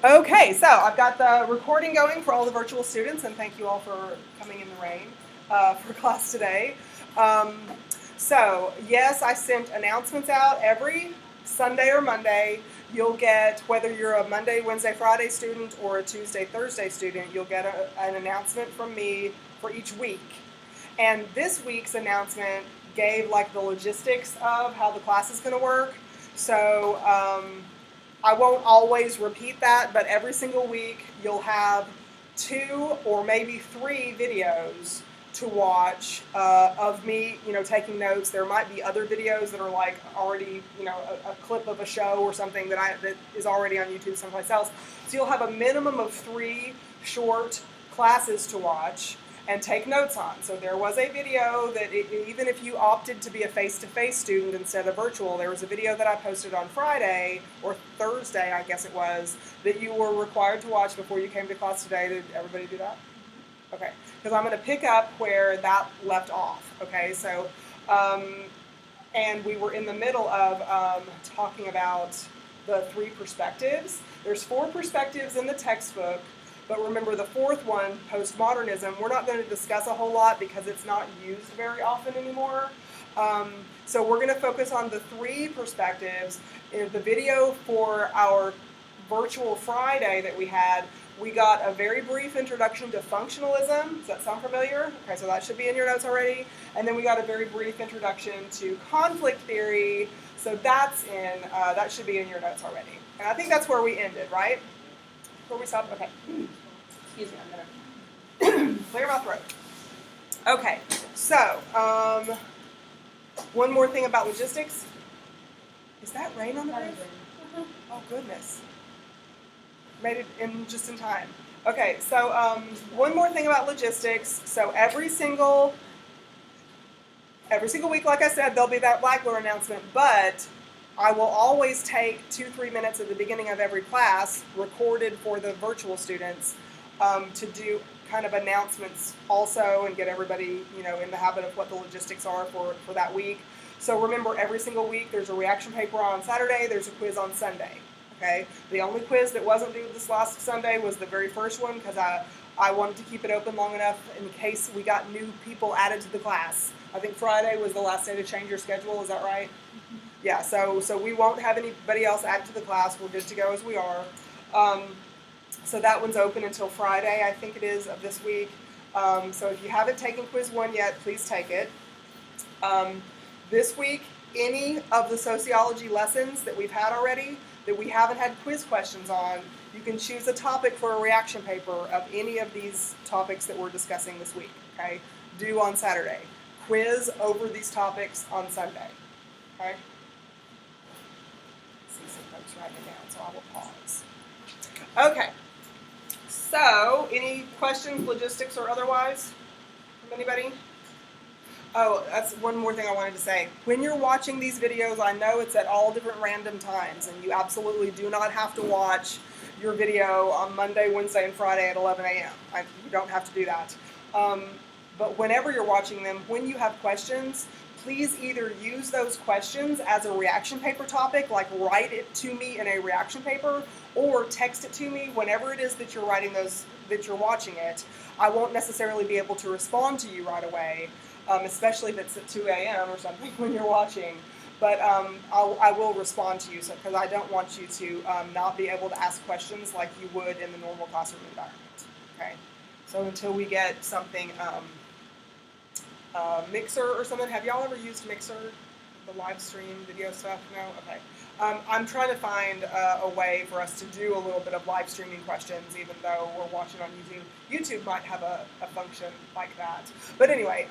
Okay, so I've got the recording going for all the virtual students, and thank you all for coming in the rain for class today. So, yes, I sent announcements out every Sunday or Monday. You'll get, whether you're a Monday, Wednesday, Friday student or a Tuesday, Thursday student, you'll get an announcement from me for each week. And this week's announcement gave like the logistics of how the class is going to work. So, I won't always repeat that, but every single week you'll have 2 or maybe 3 videos to watch of me, taking notes. There might be other videos that are like already, a clip of a show or something that is already on YouTube someplace else. So you'll have a minimum of 3 short classes to watch and take notes on. So there was a video that even if you opted to be a face-to-face student instead of virtual, there was a video that I posted on Friday or Thursday, I guess it was, that you were required to watch before you came to class today. Did everybody do that? Okay, because I'm going to pick up where that left off. Okay, so, and we were in the middle of talking about the 3 perspectives. There's 4 perspectives in the textbook. But remember the 4th one, postmodernism, we're not going to discuss a whole lot because it's not used very often anymore. So we're going to focus on the 3 perspectives. In the video for our virtual Friday that we had, we got a very brief introduction to functionalism. Does that sound familiar? Okay, so that should be in your notes already. And then we got a very brief introduction to conflict theory. So that should be in your notes already. And I think that's where we ended, right? Where we stopped? Okay. Excuse me, I'm going to clear my throat. Okay, so one more thing about logistics. Is that rain on the roof? Oh, goodness. Made it in just in time. Okay, so one more thing about logistics. So every single week, like I said, there'll be that Blackboard announcement, but I will always take 2-3 minutes at the beginning of every class, recorded for the virtual students, to do kind of announcements also and get everybody, in the habit of what the logistics are for that week. So remember, every single week there's a reaction paper on Saturday, there's a quiz on Sunday. Okay. The only quiz that wasn't due this last Sunday was the very first one because I wanted to keep it open long enough in case we got new people added to the class. I think Friday was the last day to change your schedule. Is that right? Mm-hmm. Yeah, so we won't have anybody else add to the class. We're good to go as we are. So that one's open until Friday, I think it is, of this week. So if you haven't taken quiz 1 yet, please take it. This week, any of the sociology lessons that we've had already that we haven't had quiz questions on, you can choose a topic for a reaction paper of any of these topics that we're discussing this week, okay? Due on Saturday. Quiz over these topics on Sunday, okay? Folks writing it down, so I will pause. Okay, so any questions, logistics or otherwise, from anybody? Oh, that's one more thing I wanted to say. When you're watching these videos, I know it's at all different random times, and you absolutely do not have to watch your video on Monday, Wednesday, and Friday at 11 a.m. You don't have to do that. But whenever you're watching them, when you have questions, please either use those questions as a reaction paper topic, like write it to me in a reaction paper, or text it to me whenever it is that you're writing those, that you're watching it. I won't necessarily be able to respond to you right away, especially if it's at 2 a.m. or something when you're watching. But I will respond to you because I don't want you to not be able to ask questions like you would in the normal classroom environment. Okay, so until we get something, Mixer or something. Have y'all ever used Mixer, the live stream video stuff? No? Okay. I'm trying to find a way for us to do a little bit of live streaming questions, even though we're watching on YouTube. YouTube might have a function like that. But anyway,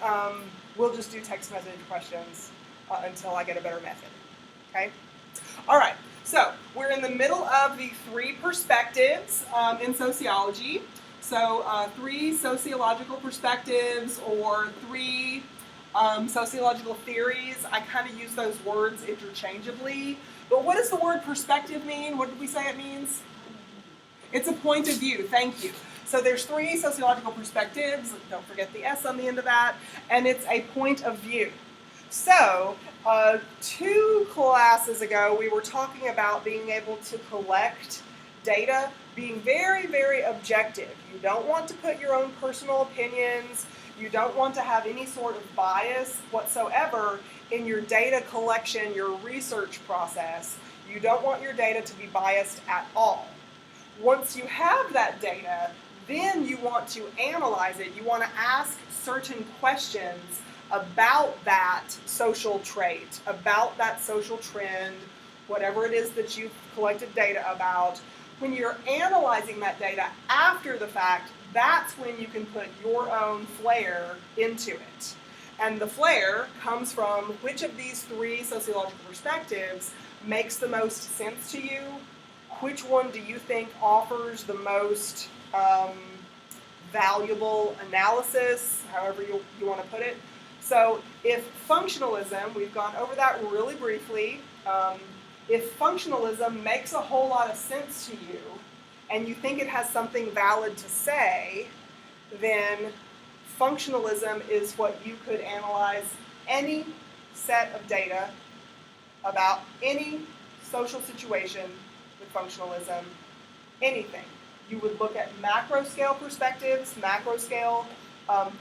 we'll just do text message questions until I get a better method. Okay? All right. So we're in the middle of the 3 perspectives in sociology. So 3 sociological perspectives or 3 sociological theories. I kind of use those words interchangeably. But what does the word perspective mean? What did we say it means? It's a point of view. Thank you. So there's 3 sociological perspectives. Don't forget the S on the end of that. And it's a point of view. So 2 classes ago, we were talking about being able to collect data being very, very objective. You don't want to put your own personal opinions. You don't want to have any sort of bias whatsoever in your data collection, your research process. You don't want your data to be biased at all. Once you have that data, then you want to analyze it. You want to ask certain questions about that social trait, about that social trend, whatever it is that you've collected data about. When you're analyzing that data after the fact, that's when you can put your own flair into it. And the flair comes from which of these three sociological perspectives makes the most sense to you, which one do you think offers the most valuable analysis, however you want to put it. So if functionalism, we've gone over that really briefly, if functionalism makes a whole lot of sense to you and you think it has something valid to say, then functionalism is what you could analyze any set of data about any social situation with functionalism, anything. You would look at macro scale perspectives, macro scale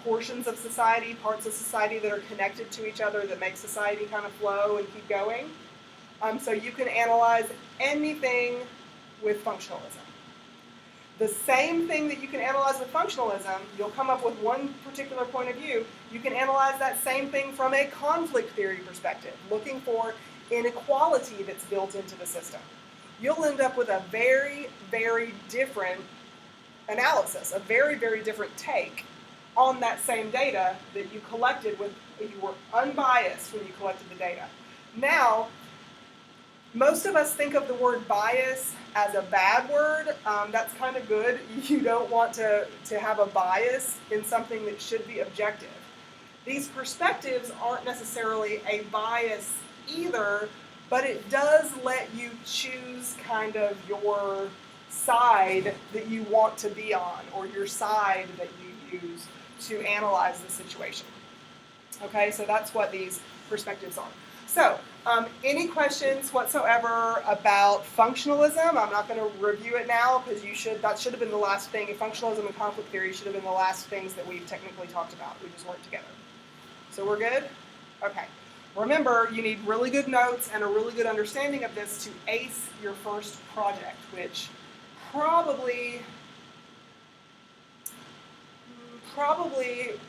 portions of society, parts of society that are connected to each other that make society kind of flow and keep going. So you can analyze anything with functionalism. The same thing that you can analyze with functionalism, you'll come up with one particular point of view, you can analyze that same thing from a conflict theory perspective, looking for inequality that's built into the system. You'll end up with a very, very different analysis, a very, very different take on that same data that you collected when you were unbiased when you collected the data. Now, most of us think of the word bias as a bad word. That's kind of good. You don't want to have a bias in something that should be objective. These perspectives aren't necessarily a bias either, but it does let you choose kind of your side that you want to be on, or your side that you use to analyze the situation. Okay, so that's what these perspectives are. So, any questions whatsoever about functionalism? I'm not going to review it now because that should have been the last thing. Functionalism and conflict theory should have been the last things that we've technically talked about. We just weren't together. So we're good? Okay. Remember, you need really good notes and a really good understanding of this to ace your first project, which probably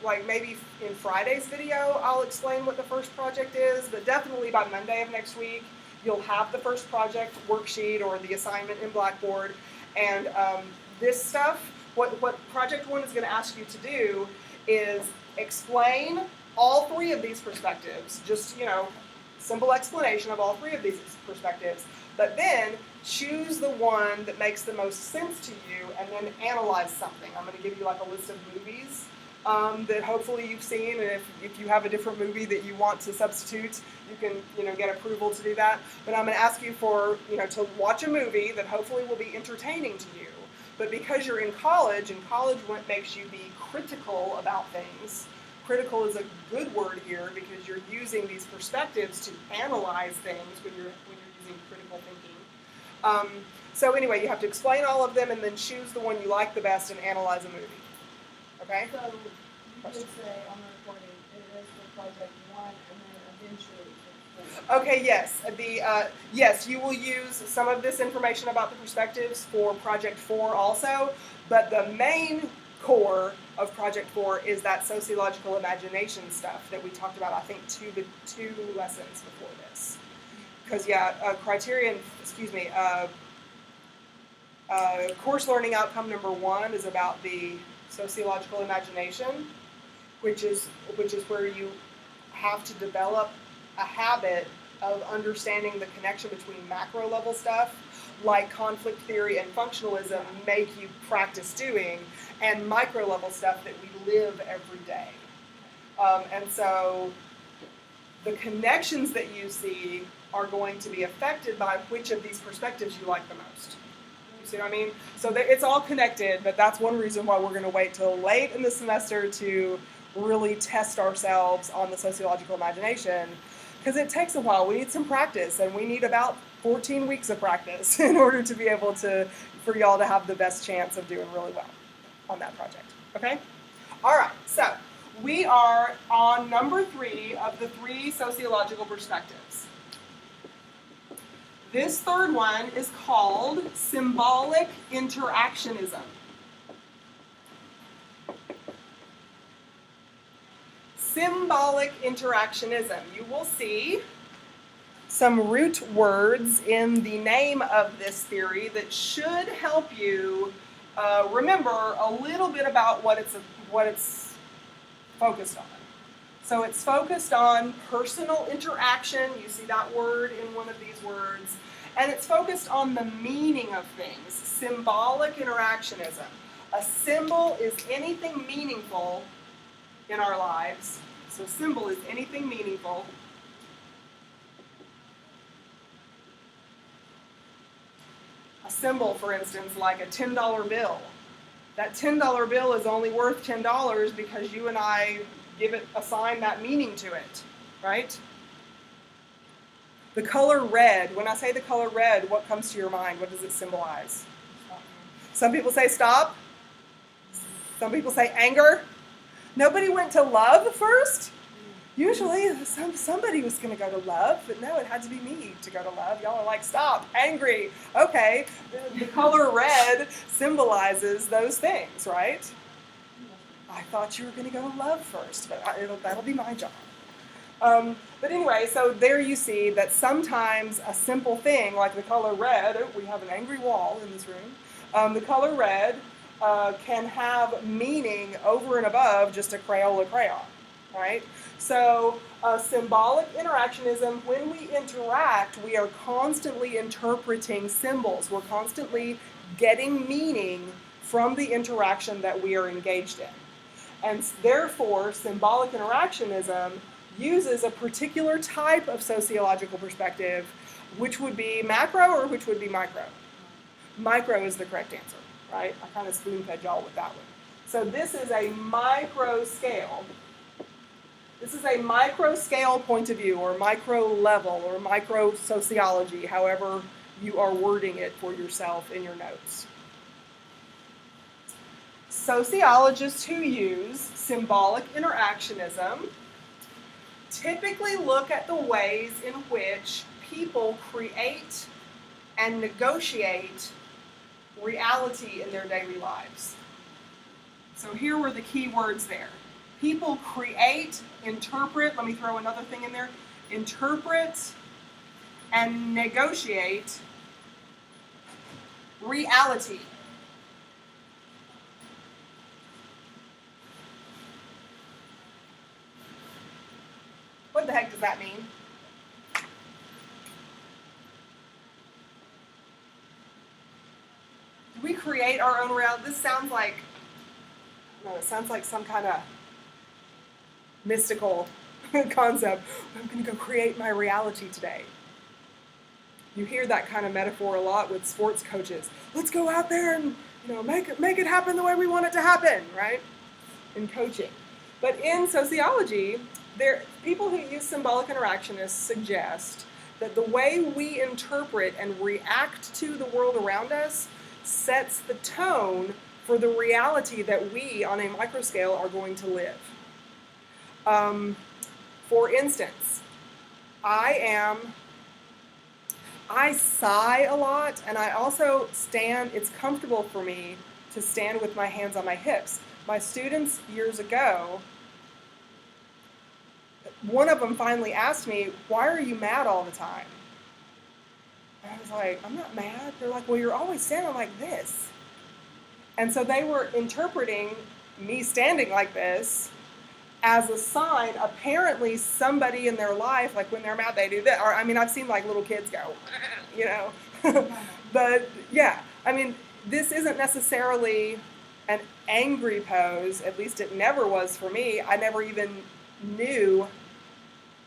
like maybe in Friday's video I'll explain what the first project is, but definitely by Monday of next week you'll have the first project worksheet or the assignment in Blackboard. And this stuff, what project one is going to ask you to do is explain all three of these perspectives, just, simple explanation of all three of these perspectives, but then choose the one that makes the most sense to you and then analyze something. I'm going to give you like a list of movies that hopefully you've seen, and if you have a different movie that you want to substitute, you can get approval to do that. But I'm going to ask you to watch a movie that hopefully will be entertaining to you. But because you're in college, and college makes you be critical about things. Critical is a good word here because you're using these perspectives to analyze things when you're using critical thinking. So anyway, you have to explain all of them and then choose the one you like the best and analyze a movie. Okay? So you could say on the recording it is for project 1 and then eventually for 4. Okay, yes. Yes, you will use some of this information about the perspectives for project 4 also, but the main core of project 4 is that sociological imagination stuff that we talked about, I think, two lessons before this. Because, course learning outcome number 1 is about the sociological imagination, which is where you have to develop a habit of understanding the connection between macro level stuff, like conflict theory and functionalism make you practice doing, and micro level stuff that we live every day. And so the connections that you see are going to be affected by which of these perspectives you like the most. You see what I mean? So it's all connected, but that's one reason why we're going to wait till late in the semester to really test ourselves on the sociological imagination, because it takes a while. We need some practice, and we need about 14 weeks of practice in order to be able for for y'all to have the best chance of doing really well on that project. Okay? All right, so we are on number 3 of the 3 sociological perspectives. This third one is called Symbolic Interactionism. Symbolic Interactionism. You will see some root words in the name of this theory that should help you remember a little bit about what it's focused on. So it's focused on personal interaction. You see that word in one of these words. And it's focused on the meaning of things. Symbolic interactionism. A symbol is anything meaningful in our lives. So symbol is anything meaningful. A symbol, for instance, like a $10 bill. That $10 bill is only worth $10 because you and I assign that meaning to it, right? The color red, when I say the color red, what comes to your mind? What does it symbolize? Some people say stop. Some people say anger. Nobody went to love first? Usually somebody was going to go to love, but no, it had to be me to go to love. Y'all are like, stop, angry. Okay, the color red symbolizes those things, right? I thought you were going to go to love first, but that'll be my job. But anyway, so there you see that sometimes a simple thing like the color red, we have an angry wall in this room, the color red can have meaning over and above just a Crayola crayon, right? So symbolic interactionism, when we interact, we are constantly interpreting symbols. We're constantly getting meaning from the interaction that we are engaged in. And therefore, symbolic interactionism uses a particular type of sociological perspective, which would be macro or which would be micro. Micro is the correct answer, right? I kind of spoon-fed y'all with that one. So this is a micro scale. This is a micro scale point of view, or micro level, or micro sociology, however you are wording it for yourself in your notes. Sociologists who use symbolic interactionism typically look at the ways in which people create and negotiate reality in their daily lives. So here were the key words there. People create, interpret, let me throw another thing in there, interpret and negotiate reality. What the heck does that mean? Do we create our own reality? This sounds like, no, it sounds like some kind of mystical concept. I'm going to go create my reality today. You hear that kind of metaphor a lot with sports coaches. Let's go out there and make it happen the way we want it to happen, right? In coaching. But in sociology, people who use symbolic interactionists suggest that the way we interpret and react to the world around us sets the tone for the reality that we, on a microscale, are going to live. For instance, I sigh a lot, and I also it's comfortable for me to stand with my hands on my hips. My students years ago, one of them finally asked me, why are you mad all the time? And I was like, I'm not mad. They're like, well, you're always standing like this. And so they were interpreting me standing like this as a sign. Apparently somebody in their life, like when they're mad, they do that. Or, I've seen like little kids go, But yeah, this isn't necessarily an angry pose. At least it never was for me. I never even knew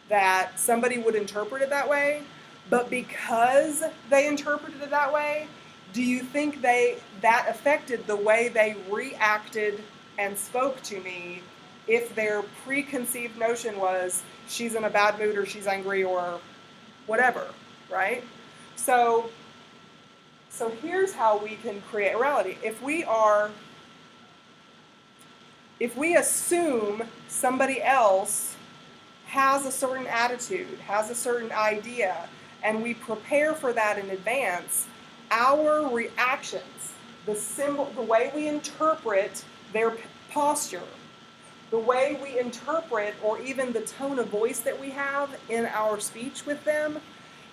that somebody would interpret it that way. But because they interpreted it that way, do you think that affected the way they reacted and spoke to me if their preconceived notion was she's in a bad mood or she's angry or whatever, right? So So here's how we can create reality. If we assume somebody else has a certain attitude, has a certain idea, and we prepare for that in advance, our reactions, the way we interpret their posture, the way we interpret, or even the tone of voice that we have in our speech with them,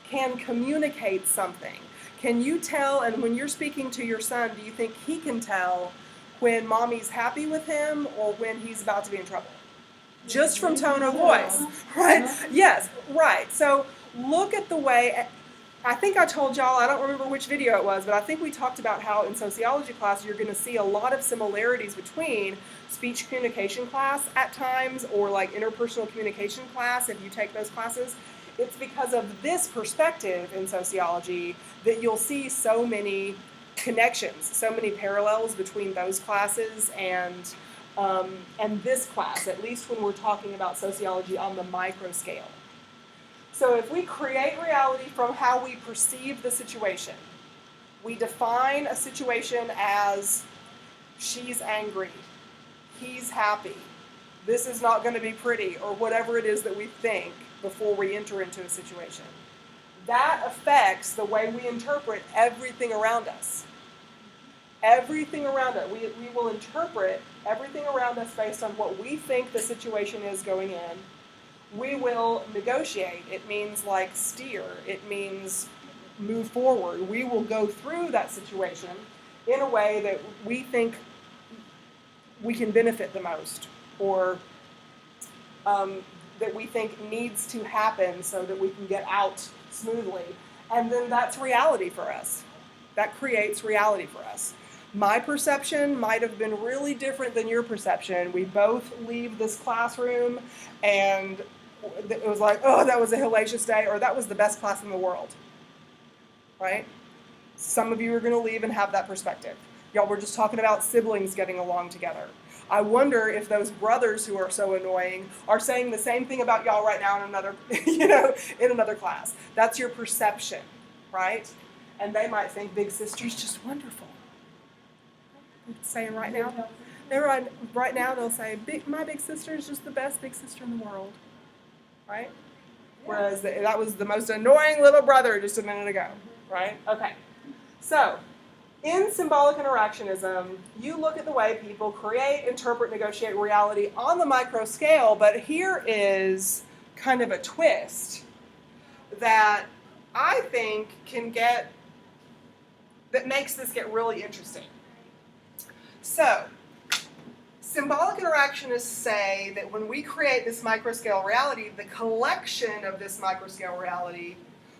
can communicate something. Can you tell, and when you're speaking to your son, do you think he can tell when mommy's happy with him or when he's about to be in trouble? Just from tone of voice, right? Yes, right. So look at the way, I think I told y'all, I don't remember which video it was, but I think we talked about how in sociology class you're going to see a lot of similarities between speech communication class at times or like interpersonal communication class if you take those classes. It's because of this perspective in sociology that you'll see so many connections, so many parallels between those classes and this class, at least when we're talking about sociology on the micro scale. So if we create reality from how we perceive the situation, we define a situation as she's angry, he's happy, this is not going to be pretty, or whatever it is that we think before we enter into a situation. That affects the way we interpret everything around us. Everything around it. We will interpret everything around us based on what we think the situation is going in. We will negotiate. It means like steer. It means move forward. We will go through that situation in a way that we think we can benefit the most, or that we think needs to happen so that we can get out smoothly. And then that's reality for us. That creates reality for us. My perception might have been really different than your perception. We both leave this classroom and it was like, oh, that was a hellacious day, or that was the best class in the world, right? Some of you are going to leave and have that perspective. Y'all were just talking about siblings getting along together. I wonder if those brothers who are so annoying are saying the same thing about y'all right now in another, in another class. That's your perception, right? And they might think big sister's just wonderful. Saying right now, right now they'll say, my big sister is just the best big sister in the world, right? Whereas that was the most annoying little brother just a minute ago, right? Okay, so in symbolic interactionism, you look at the way people create, interpret, negotiate reality on the micro scale, but here is kind of a twist that I think that makes this get really interesting. So, symbolic interactionists say that when we create this microscale reality, the collection of this microscale reality,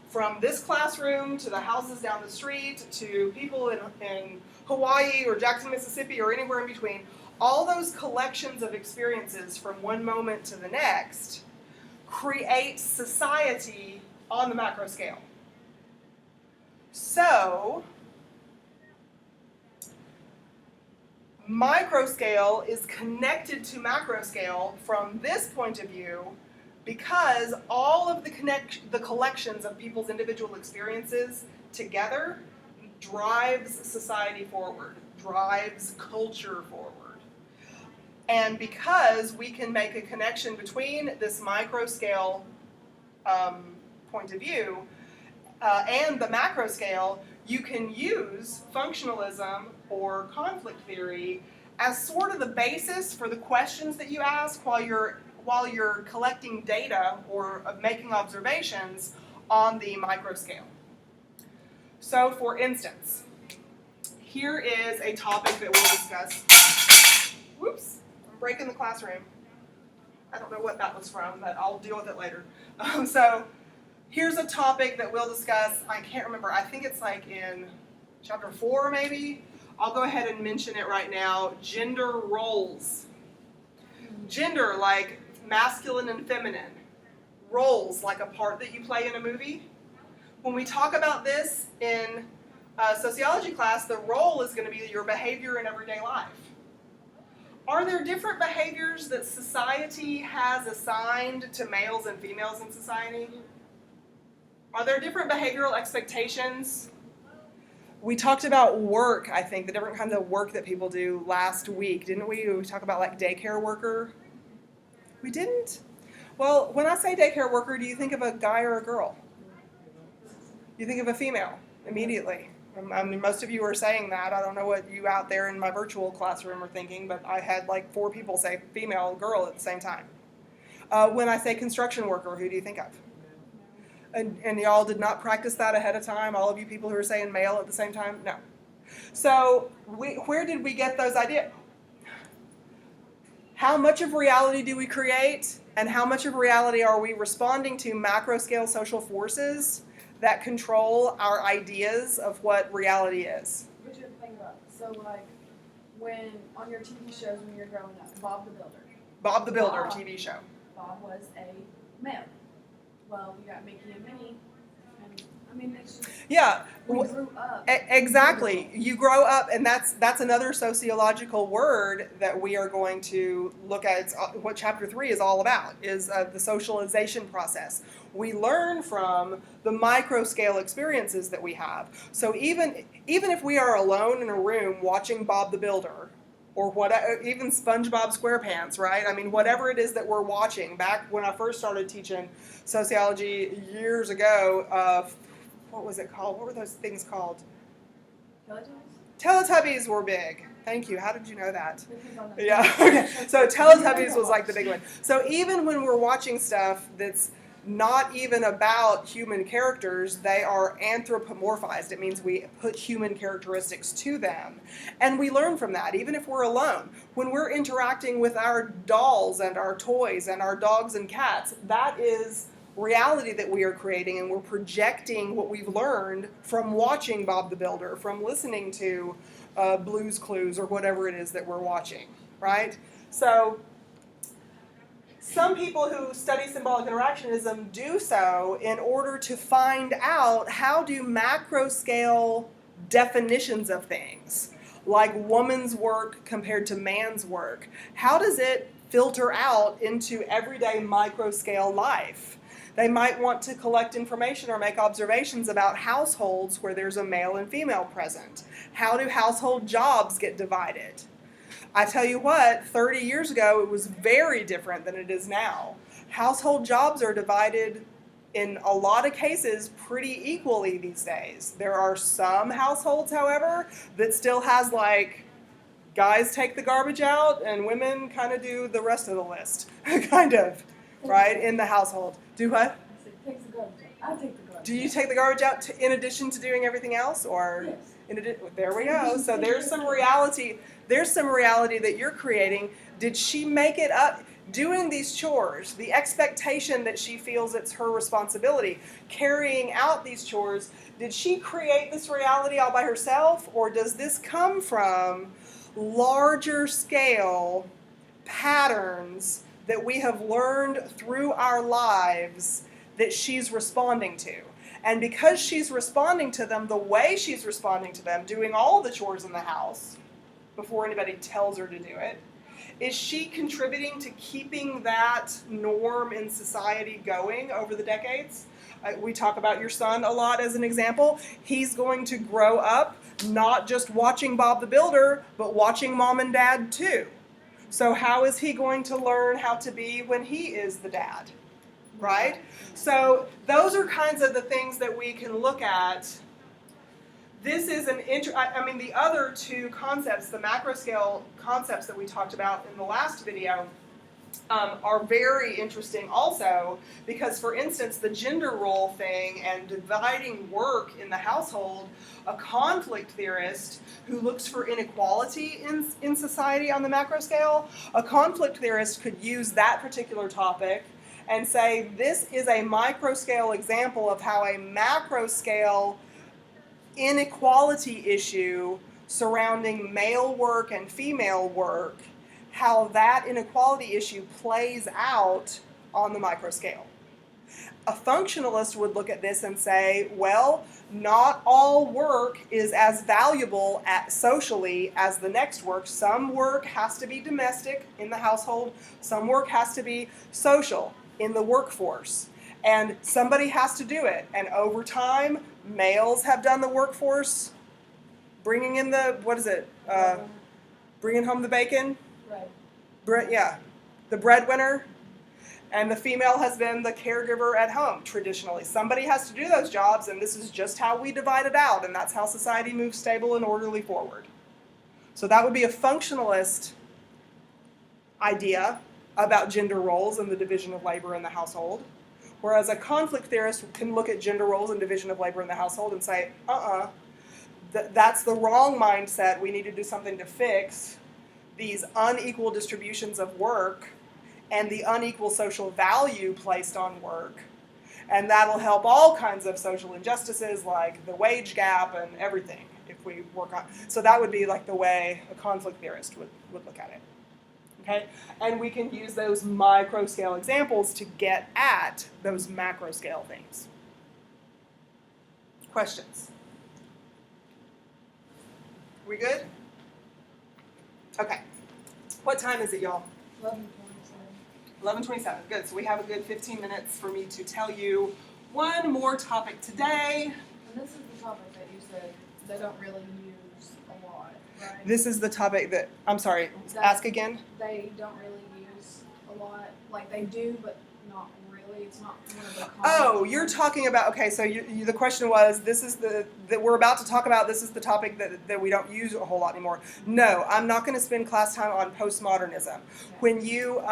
from this classroom to the houses down the street to people in Hawaii or Jackson, Mississippi, or anywhere in between, all those collections of experiences from one moment to the next create society on the macro scale. So, microscale is connected to macroscale from this point of view because all of the collections of people's individual experiences together drives society forward, drives culture forward. And because we can make a connection between this microscale point of view and the macro scale, you can use functionalism or conflict theory as sort of the basis for the questions that you ask while you're collecting data or making observations on the micro scale. So, for instance, here is a topic that we'll discuss. Whoops, I'm breaking the classroom. I don't know what that was from, but I'll deal with it later. So, here's a topic that we'll discuss. I can't remember. I think it's like in chapter 4, maybe. I'll go ahead and mention it right now. Gender roles. Gender, like masculine and feminine. Roles, like a part that you play in a movie. When we talk about this in sociology class, the role is going to be your behavior in everyday life. Are there different behaviors that society has assigned to males and females in society? Are there different behavioral expectations? We talked about work, I think, the different kinds of work that people do last week, didn't we? We talked about like daycare worker. We didn't? Well, when I say daycare worker, do you think of a guy or a girl? You think of a female immediately. I mean, most of you are saying that. I don't know what you out there in my virtual classroom are thinking, but I had like 4 people say female, girl at the same time. When I say construction worker, who do you think of? And y'all did not practice that ahead of time? All of you people who are saying male at the same time? No. So where did we get those ideas? How much of reality do we create? And how much of reality are we responding to macro-scale social forces that control our ideas of what reality is? What you think about? So like when on your TV shows when you're growing up, Bob the Builder. Bob the Builder Bob. TV show. Bob was a male. Well, we got Mickey and Minnie, and I mean it's just Yeah. we grew up. Exactly. You grow up, and that's another sociological word that we are going to look at. It's what Chapter 3 is all about, is the socialization process. We learn from the micro-scale experiences that we have. So even if we are alone in a room watching Bob the Builder, or even SpongeBob SquarePants, right? I mean, whatever it is that we're watching. Back when I first started teaching sociology years ago, what was it called? What were those things called? Teletubbies were big. Thank you. How did you know that? Yeah. Okay. So Teletubbies was like the big one. So even when we're watching stuff that's not even about human characters, they are anthropomorphized. It means we put human characteristics to them. And we learn from that, even if we're alone. When we're interacting with our dolls and our toys and our dogs and cats, that is reality that we are creating, and we're projecting what we've learned from watching Bob the Builder, from listening to Blue's Clues, or whatever it is that we're watching, right? So some people who study symbolic interactionism do so in order to find out how do macro-scale definitions of things, like woman's work compared to man's work, how does it filter out into everyday micro-scale life? They might want to collect information or make observations about households where there's a male and female present. How do household jobs get divided? I tell you what, 30 years ago, it was very different than it is now. Household jobs are divided in a lot of cases pretty equally these days. There are some households, however, that still has like guys take the garbage out and women kind of do the rest of the list, kind of, right, in the household. Do what? I take the garbage out. I take the garbage out. Do you take the garbage out in addition to doing everything else, or? Yes. There we go. So there's some reality. There's some reality that you're creating. Did she make it up? Doing these chores, the expectation that she feels it's her responsibility, carrying out these chores, did she create this reality all by herself, or does this come from larger scale patterns that we have learned through our lives that she's responding to? And because she's responding to them the way she's responding to them, doing all the chores in the house before anybody tells her to do it, is she contributing to keeping that norm in society going over the decades? We talk about your son a lot as an example. He's going to grow up not just watching Bob the Builder, but watching Mom and Dad too. So how is he going to learn how to be when he is the dad? Right? So those are kinds of the things that we can look at. This is the other two concepts, the macro scale concepts that we talked about in the last video, are very interesting also, because, for instance, the gender role thing and dividing work in the household, a conflict theorist who looks for inequality in society on the macro scale, a conflict theorist could use that particular topic and say this is a micro-scale example of how a macro-scale inequality issue surrounding male work and female work, how that inequality issue plays out on the micro-scale. A functionalist would look at this and say, well, not all work is as valuable socially as the next work. Some work has to be domestic in the household. Some work has to be social in the workforce. And somebody has to do it. And over time, males have done the workforce bringing in the, what is it? Bringing home the bacon? Right. The breadwinner. And the female has been the caregiver at home, traditionally. Somebody has to do those jobs, and this is just how we divide it out, and that's how society moves stable and orderly forward. So that would be a functionalist idea about gender roles and the division of labor in the household. Whereas a conflict theorist can look at gender roles and division of labor in the household and say, that's the wrong mindset. We need to do something to fix these unequal distributions of work and the unequal social value placed on work. And that'll help all kinds of social injustices like the wage gap and everything if we work on. So that would be like the way a conflict theorist would look at it. Okay? And we can use those micro scale examples to get at those macro scale things. Questions? We good? Okay. What time is it, y'all? 11:27. Good. So we have a good 15 minutes for me to tell you one more topic today. And this is the topic that you said they don't really use a lot, right? This is the topic that, I'm sorry, ask again? They don't really use a lot. Like they do, but not really. It's not one of the common Oh, you're talking about, okay, so the question was, this is that we're about to talk about, this is the topic that we don't use a whole lot anymore. No, I'm not going to spend class time on postmodernism. Okay. When you,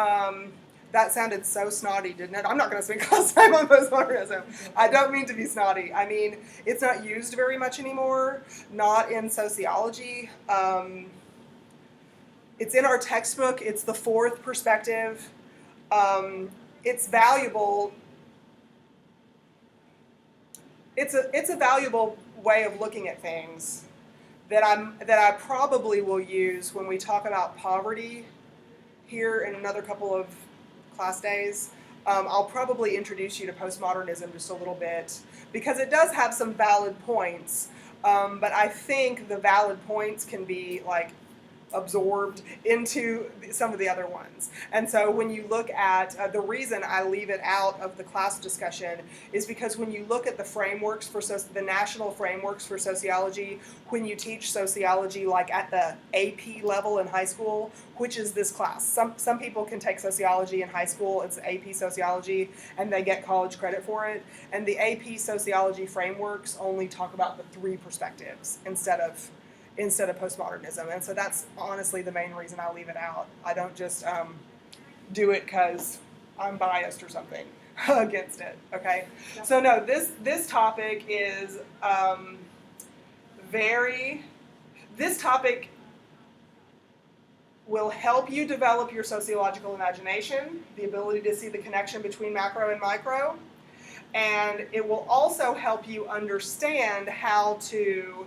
that sounded so snotty, didn't it? I'm not going to spend class time on postmodernism. I don't mean to be snotty. I mean, it's not used very much anymore, not in sociology. It's in our textbook. It's the fourth perspective. It's valuable. It's a valuable way of looking at things that I probably will use when we talk about poverty here in another couple of class days. I'll probably introduce you to postmodernism just a little bit because it does have some valid points, but I think the valid points can be like absorbed into some of the other ones. And so when you look at, the reason I leave it out of the class discussion is because when you look at the frameworks for the national frameworks for sociology, when you teach sociology like at the AP level in high school, which is this class. Some people can take sociology in high school, it's AP sociology, and they get college credit for it. And the AP sociology frameworks only talk about the three perspectives instead of postmodernism. And so that's honestly the main reason I leave it out. I don't just do it because I'm biased or something against it, okay? So no, this topic is this topic will help you develop your sociological imagination, the ability to see the connection between macro and micro, and it will also help you understand how to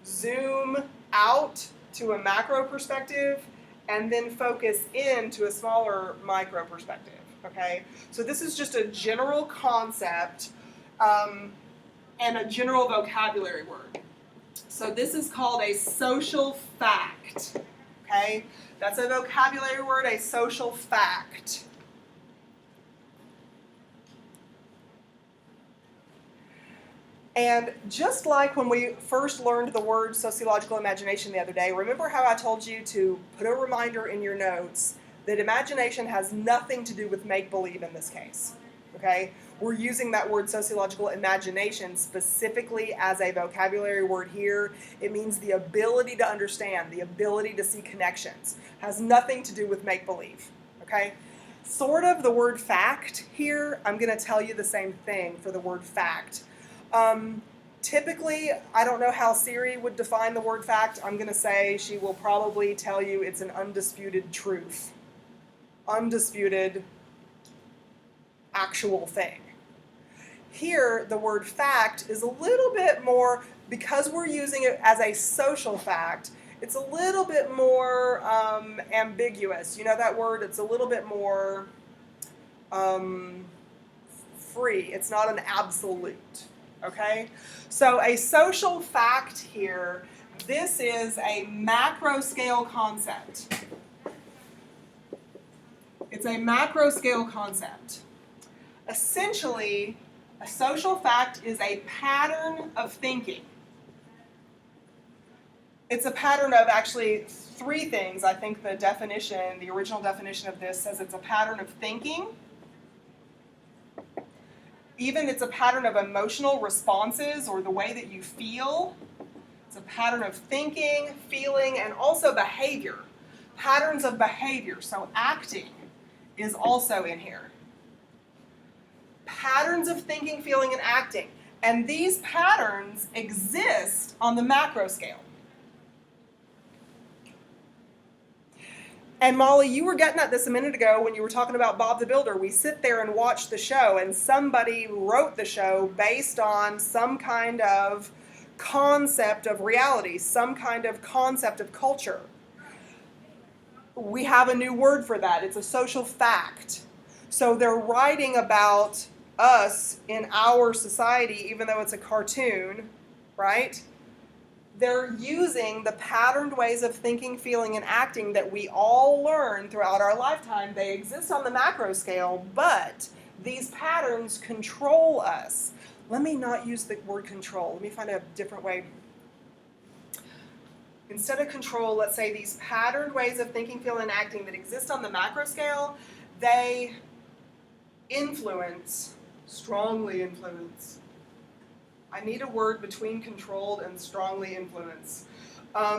zoom out to a macro perspective and then focus in to a smaller micro perspective, okay? So this is just a general concept and a general vocabulary word. So this is called a social fact, okay? That's a vocabulary word, a social fact. And just like when we first learned the word sociological imagination the other day, remember how I told you to put a reminder in your notes that imagination has nothing to do with make-believe in this case, okay? We're using that word sociological imagination specifically as a vocabulary word here. It means the ability to understand, the ability to see connections. Has nothing to do with make-believe, okay? Sort of the word fact here, I'm going to tell you the same thing for the word fact. Typically, I don't know how Siri would define the word fact. I'm going to say she will probably tell you it's an undisputed truth. Undisputed, actual thing. Here, the word fact is a little bit more, because we're using it as a social fact, it's a little bit more ambiguous. You know that word? It's a little bit more free. It's not an absolute. Okay? So a social fact here, this is a macro scale concept. It's a macro scale concept. Essentially, a social fact is a pattern of thinking. It's a pattern of actually three things. I think the definition, the original definition of this says it's a pattern of thinking. Even it's a pattern of emotional responses or the way that you feel. It's a pattern of thinking, feeling, and also behavior. Patterns of behavior. So acting is also in here. Patterns of thinking, feeling, and acting. And these patterns exist on the macro scale. And Molly, you were getting at this a minute ago when you were talking about Bob the Builder. We sit there and watch the show, and somebody wrote the show based on some kind of concept of reality, some kind of concept of culture. We have a new word for that. It's a social fact. So they're writing about us in our society, even though it's a cartoon, right? They're using the patterned ways of thinking, feeling, and acting that we all learn throughout our lifetime. They exist on the macro scale, but these patterns control us. Let me not use the word control. Let me find a different way. Instead of control, let's say these patterned ways of thinking, feeling, and acting that exist on the macro scale, they influence, strongly influence. I need a word between controlled and strongly influence.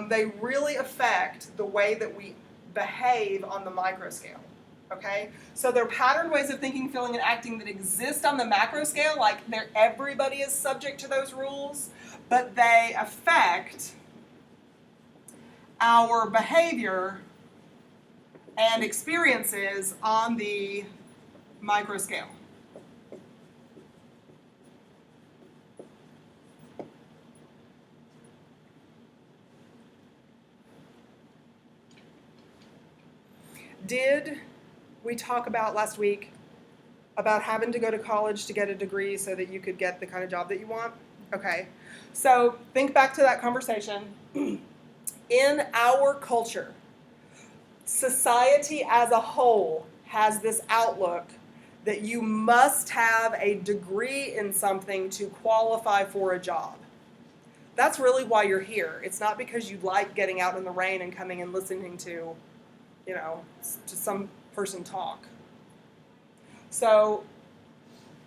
They really affect the way that we behave on the micro scale. Okay? So they're patterned ways of thinking, feeling, and acting that exist on the macro scale, like everybody is subject to those rules, but they affect our behavior and experiences on the micro scale. Did we talk about last week about having to go to college to get a degree so that you could get the kind of job that you want? Okay, so think back to that conversation. In our culture, society as a whole has this outlook that you must have a degree in something to qualify for a job. That's really why you're here. It's not because you like getting out in the rain and coming and listening to some person talk. So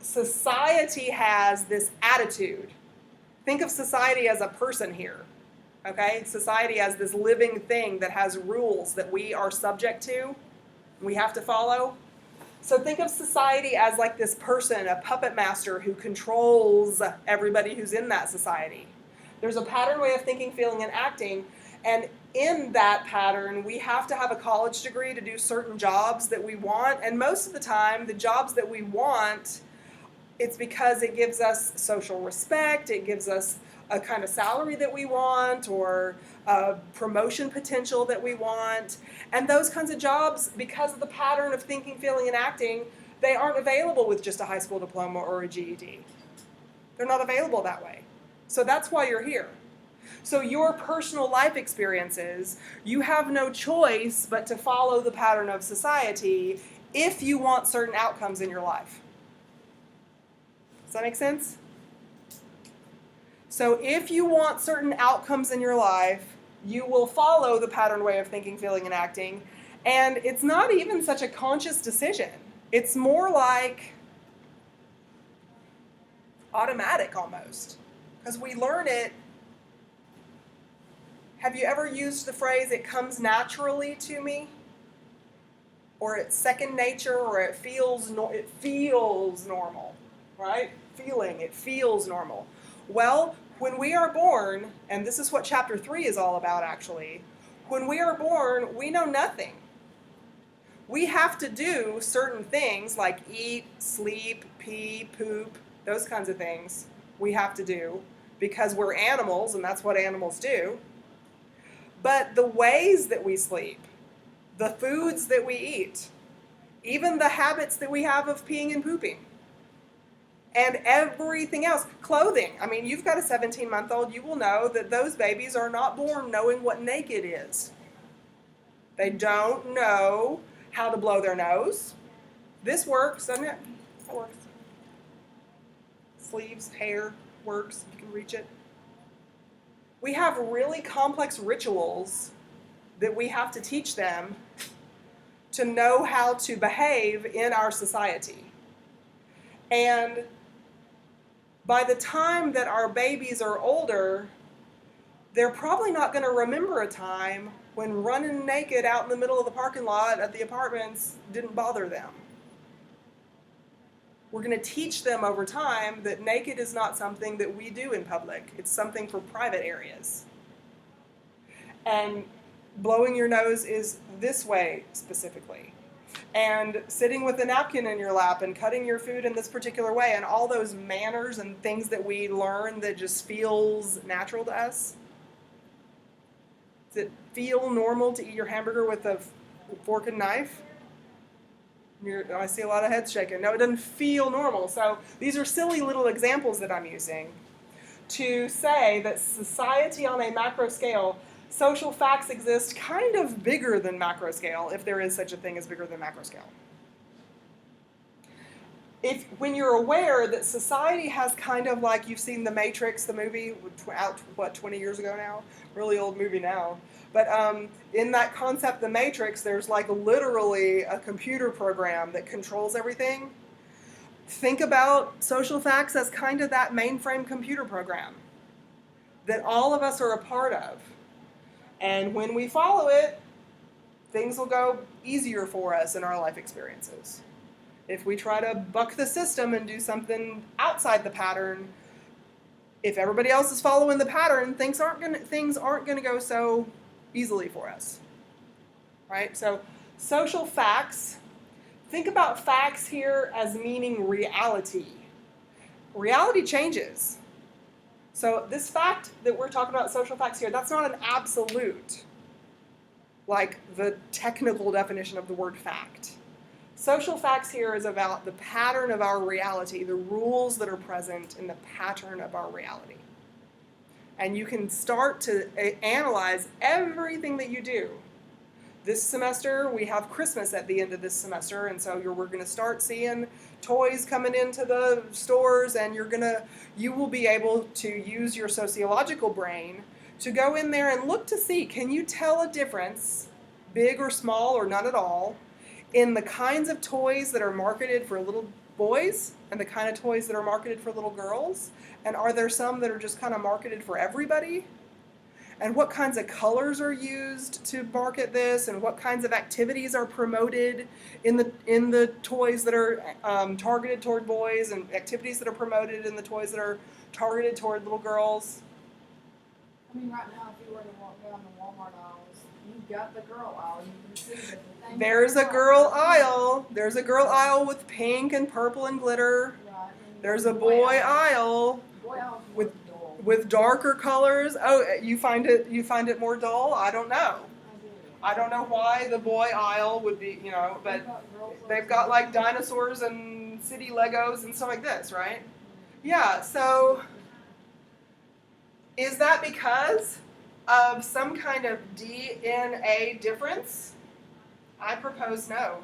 society has this attitude. Think of society as a person here, okay? Society as this living thing that has rules that we are subject to, we have to follow. So think of society as like this person, a puppet master who controls everybody who's in that society. There's a pattern way of thinking, feeling, and acting, and in that pattern, we have to have a college degree to do certain jobs that we want, and most of the time, the jobs that we want, it's because it gives us social respect, it gives us a kind of salary that we want, or a promotion potential that we want, and those kinds of jobs, because of the pattern of thinking, feeling, and acting, they aren't available with just a high school diploma or a GED. They're not available that way. So that's why you're here. So your personal life experiences, you have no choice but to follow the pattern of society if you want certain outcomes in your life. Does that make sense? So if you want certain outcomes in your life, you will follow the pattern way of thinking, feeling, and acting. And it's not even such a conscious decision. It's more like automatic almost, because we learn it. Have you ever used the phrase, it comes naturally to me? Or it's second nature, or it feels normal, right? It feels normal. Well, when we are born, and this is what chapter 3 is all about actually, when we are born, we know nothing. We have to do certain things like eat, sleep, pee, poop, those kinds of things we have to do because we're animals and that's what animals do. But the ways that we sleep, the foods that we eat, even the habits that we have of peeing and pooping, and everything else, clothing. I mean, you've got a 17-month-old, you will know that those babies are not born knowing what naked is. They don't know how to blow their nose. This works, doesn't it? That works. Sleeves, hair, works, you can reach it. We have really complex rituals that we have to teach them to know how to behave in our society. And by the time that our babies are older, they're probably not going to remember a time when running naked out in the middle of the parking lot at the apartments didn't bother them. We're going to teach them over time that naked is not something that we do in public. It's something for private areas. And blowing your nose is this way specifically. And sitting with a napkin in your lap and cutting your food in this particular way, and all those manners and things that we learn that just feels natural to us. Does it feel normal to eat your hamburger with a fork and knife? I see a lot of heads shaking. No, it doesn't feel normal. So these are silly little examples that I'm using to say that society on a macro scale, social facts exist kind of bigger than macro scale, if there is such a thing as bigger than macro scale. When you're aware that society has kind of like, you've seen The Matrix, the movie, out, 20 years ago now? Really old movie now. But in that concept, The Matrix, there's like literally a computer program that controls everything. Think about social facts as kind of that mainframe computer program that all of us are a part of. And when we follow it, things will go easier for us in our life experiences. If we try to buck the system and do something outside the pattern, if everybody else is following the pattern, things aren't going to go so easily for us. Right? So, social facts, think about facts here as meaning reality. Reality changes. So this fact that we're talking about, social facts here, that's not an absolute, like the technical definition of the word fact. Social facts here is about the pattern of our reality, the rules that are present in the pattern of our reality. And you can start to analyze everything that you do. This semester, we have Christmas at the end of this semester, and so we're going to start seeing toys coming into the stores, and you will be able to use your sociological brain to go in there and look to see, can you tell a difference, big or small or none at all, in the kinds of toys that are marketed for little boys and the kind of toys that are marketed for little girls? And are there some that are just kind of marketed for everybody? And what kinds of colors are used to market this, and what kinds of activities are promoted in the toys that are targeted toward boys, and activities that are promoted in the toys that are targeted toward little girls? I mean, right now, if you were to walk down the Walmart aisles, you've got the girl aisle, and you can see that the thing. There's a girl aisle. There's a girl aisle with pink and purple and glitter. Right. There's a boy aisle with darker colors. Oh, you find it more dull? I don't know. I don't know why the boy aisle would be, but they've got like dinosaurs and city Legos and stuff like this, right? Yeah, so is that because of some kind of DNA difference? I propose no.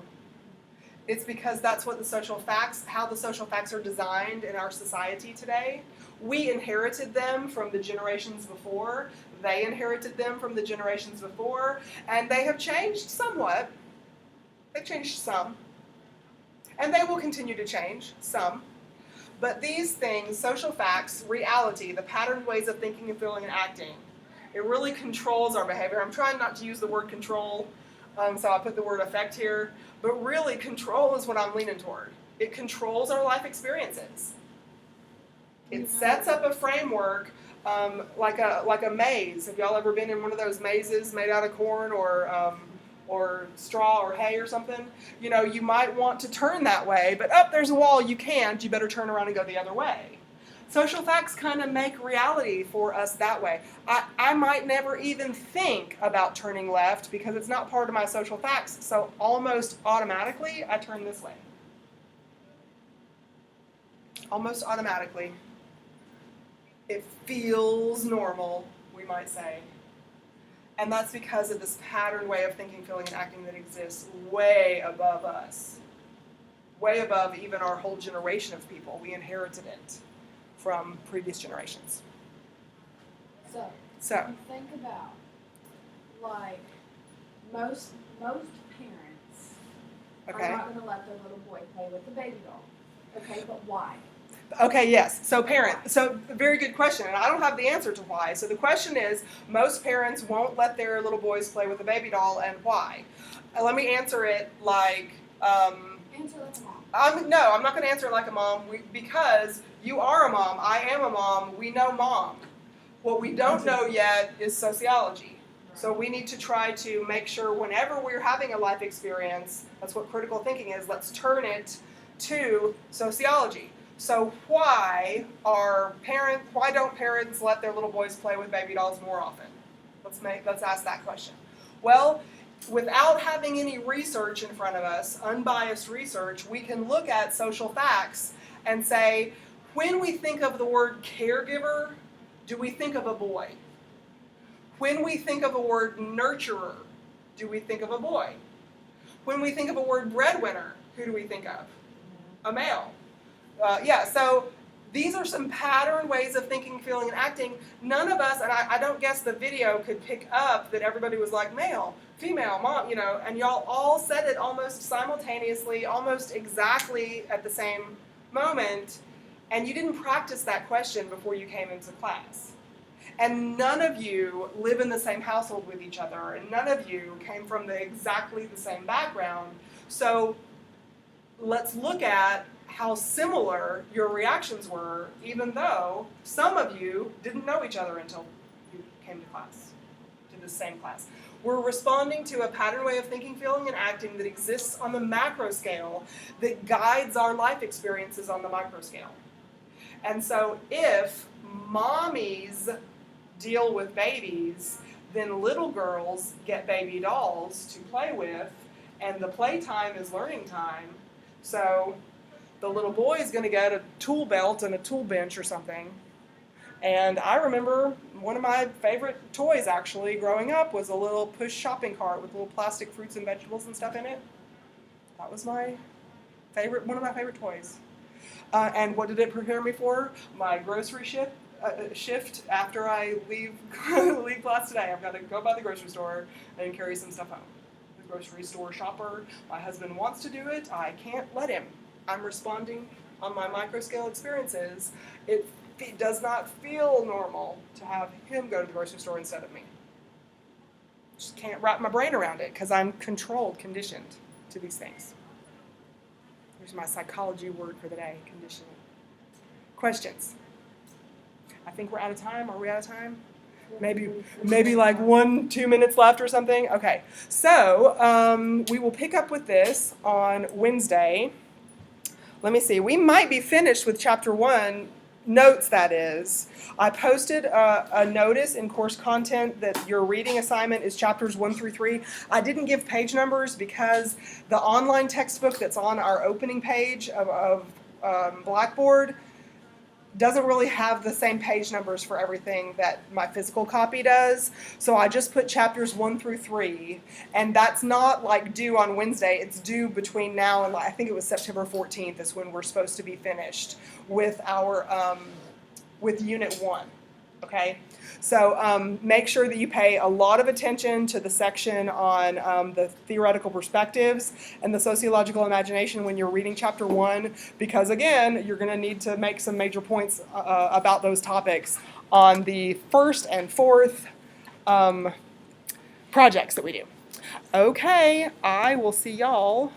It's because that's what how the social facts are designed in our society today. We inherited them from the generations before. They inherited them from the generations before. And they have changed somewhat. They've changed some. And they will continue to change some. But these things, social facts, reality, the patterned ways of thinking and feeling and acting, it really controls our behavior. I'm trying not to use the word control, so I put the word affect here. But really, control is what I'm leaning toward. It controls our life experiences. It sets up a framework like a maze. Have y'all ever been in one of those mazes made out of corn or straw or hay or something? You might want to turn that way, but there's a wall, you can't. You better turn around and go the other way. Social facts kind of make reality for us that way. I might never even think about turning left because it's not part of my social facts, so almost automatically I turn this way. Almost automatically. It feels normal, we might say. And that's because of this patterned way of thinking, feeling, and acting that exists way above us. Way above even our whole generation of people. We inherited it from previous generations. So, So, You think about, like, most parents okay. are not going to let their little boy play with the baby doll. Okay, but why? Okay, yes. So very good question, and I don't have the answer to why. So the question is, most parents won't let their little boys play with a baby doll, and why? Let me answer it like, Answer like a mom. no, I'm not going to answer it like a mom, because you are a mom, I am a mom, we know mom. What we don't know yet is sociology. So we need to try to make sure whenever we're having a life experience, that's what critical thinking is, let's turn it to sociology. So why don't parents let their little boys play with baby dolls more often? Let's ask that question. Well, without having any research in front of us, unbiased research, we can look at social facts and say, when we think of the word caregiver, do we think of a boy? When we think of the word nurturer, do we think of a boy? When we think of a word breadwinner, who do we think of? A male. So these are some pattern ways of thinking, feeling, and acting. None of us, and I don't guess the video could pick up that everybody was like male, female, mom, and y'all all said it almost simultaneously, almost exactly at the same moment, and you didn't practice that question before you came into class. And none of you live in the same household with each other, and none of you came from exactly the same background. So let's look at how similar your reactions were, even though some of you didn't know each other until you came to class, to the same class. We're responding to a pattern way of thinking, feeling, and acting that exists on the macro scale that guides our life experiences on the micro scale. And so if mommies deal with babies, then little girls get baby dolls to play with, and the playtime is learning time. So the little boy is going to get a tool belt and a tool bench or something. And I remember one of my favorite toys, actually, growing up was a little push shopping cart with little plastic fruits and vegetables and stuff in it. That was one of my favorite toys. And what did it prepare me for? My grocery shift after I leave class today. I've got to go by the grocery store and carry some stuff home. The grocery store shopper, my husband wants to do it. I can't let him. I'm responding on my micro scale experiences. It does not feel normal to have him go to the grocery store instead of me. Just can't wrap my brain around it because I'm conditioned to these things. Here's my psychology word for the day, conditioning. Questions? I think we're out of time. Are we out of time? Maybe like 1-2 minutes left or something. Okay, so we will pick up with this on Wednesday. Let me see. We might be finished with chapter 1 notes, that is. I posted a notice in course content that your reading assignment is chapters 1 through 3. I didn't give page numbers because the online textbook that's on our opening page of Blackboard doesn't really have the same page numbers for everything that my physical copy does. So I just put chapters 1 through 3, and that's not like due on Wednesday. It's due between now and I think it was September 14th is when we're supposed to be finished with our with Unit 1. Okay, so make sure that you pay a lot of attention to the section on the theoretical perspectives and the sociological imagination when you're reading chapter 1, because again, you're going to need to make some major points about those topics on the first and fourth projects that we do. Okay, I will see y'all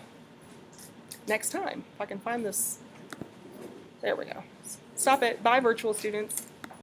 next time. If I can find this. There we go. Stop it. Bye, virtual students.